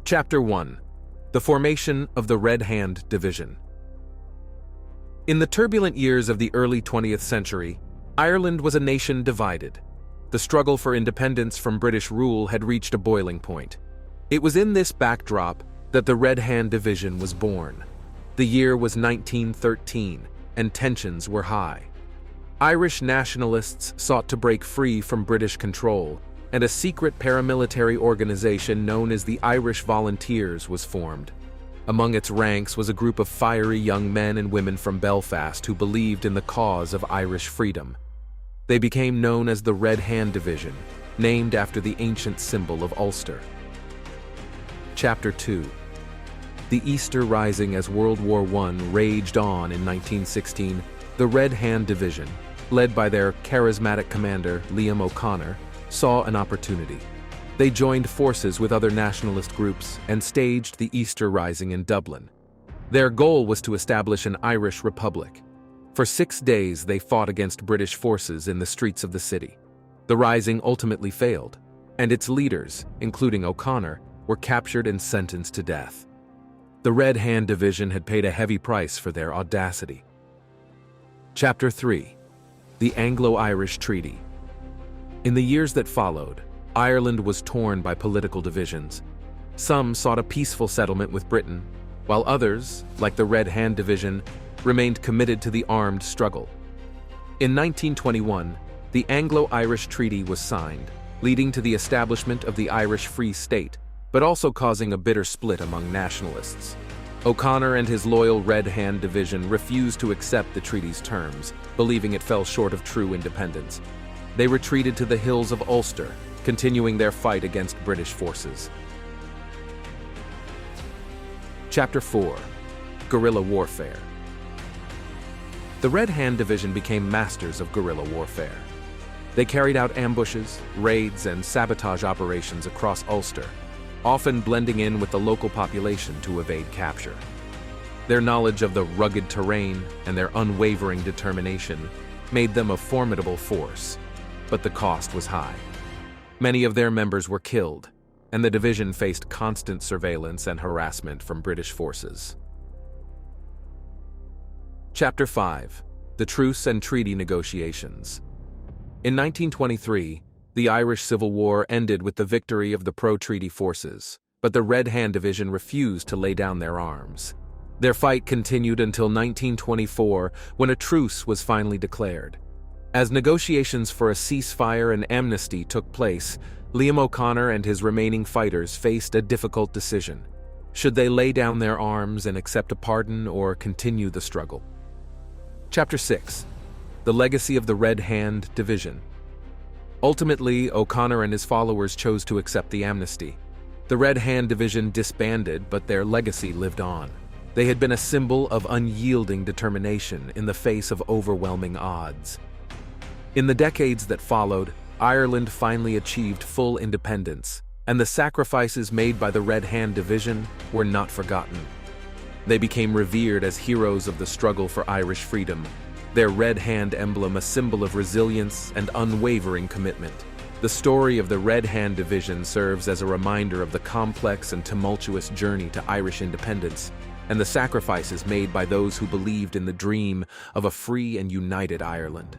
Chapter 1. The Formation of the Red Hand Division. In the turbulent years of the early 20th century, Ireland was a nation divided. The struggle for independence from British rule had reached a boiling point. It was in this backdrop that the Red Hand Division was born. The year was 1913, and tensions were high. Irish nationalists sought to break free from British control, and a secret paramilitary organization known as the Irish Volunteers was formed. Among its ranks was a group of fiery young men and women from Belfast who believed in the cause of Irish freedom. They became known as the Red Hand Division, named after the ancient symbol of Ulster. Chapter 2. The Easter Rising. As World War I raged on in 1916, the Red Hand Division, led by their charismatic commander Liam O'Connor, saw an opportunity. They joined forces with other nationalist groups and staged the Easter Rising in Dublin. Their goal was to establish an Irish republic. For 6 days they fought against British forces in the streets of the city. The rising ultimately failed, and its leaders, including O'Connor, were captured and sentenced to death. The Red Hand Division had paid a heavy price for their audacity. Chapter 3. The Anglo-Irish Treaty. In the years that followed, Ireland was torn by political divisions. Some sought a peaceful settlement with Britain, while others, like the Red Hand Division, remained committed to the armed struggle. In 1921, the Anglo-Irish Treaty was signed, leading to the establishment of the Irish Free State, but also causing a bitter split among nationalists. O'Connor and his loyal Red Hand Division refused to accept the treaty's terms, believing it fell short of true independence. They retreated to the hills of Ulster, continuing their fight against British forces. Chapter 4. Guerrilla Warfare. The Red Hand Division became masters of guerrilla warfare. They carried out ambushes, raids, and sabotage operations across Ulster, often blending in with the local population to evade capture. Their knowledge of the rugged terrain and their unwavering determination made them a formidable force, but the cost was high. Many of their members were killed, and the division faced constant surveillance and harassment from British forces. Chapter 5. The Truce and Treaty Negotiations. In 1923, the Irish Civil War ended with the victory of the pro-treaty forces, but the Red Hand Division refused to lay down their arms. Their fight continued until 1924, when a truce was finally declared. As negotiations for a ceasefire and amnesty took place, Liam O'Connor and his remaining fighters faced a difficult decision. Should they lay down their arms and accept a pardon or continue the struggle? Chapter 6. The Legacy of the Red Hand Division. Ultimately, O'Connor and his followers chose to accept the amnesty. The Red Hand Division disbanded, but their legacy lived on. They had been a symbol of unyielding determination in the face of overwhelming odds. In the decades that followed, Ireland finally achieved full independence, and the sacrifices made by the Red Hand Division were not forgotten. They became revered as heroes of the struggle for Irish freedom, their red hand emblem a symbol of resilience and unwavering commitment. The story of the Red Hand Division serves as a reminder of the complex and tumultuous journey to Irish independence, and the sacrifices made by those who believed in the dream of a free and united Ireland.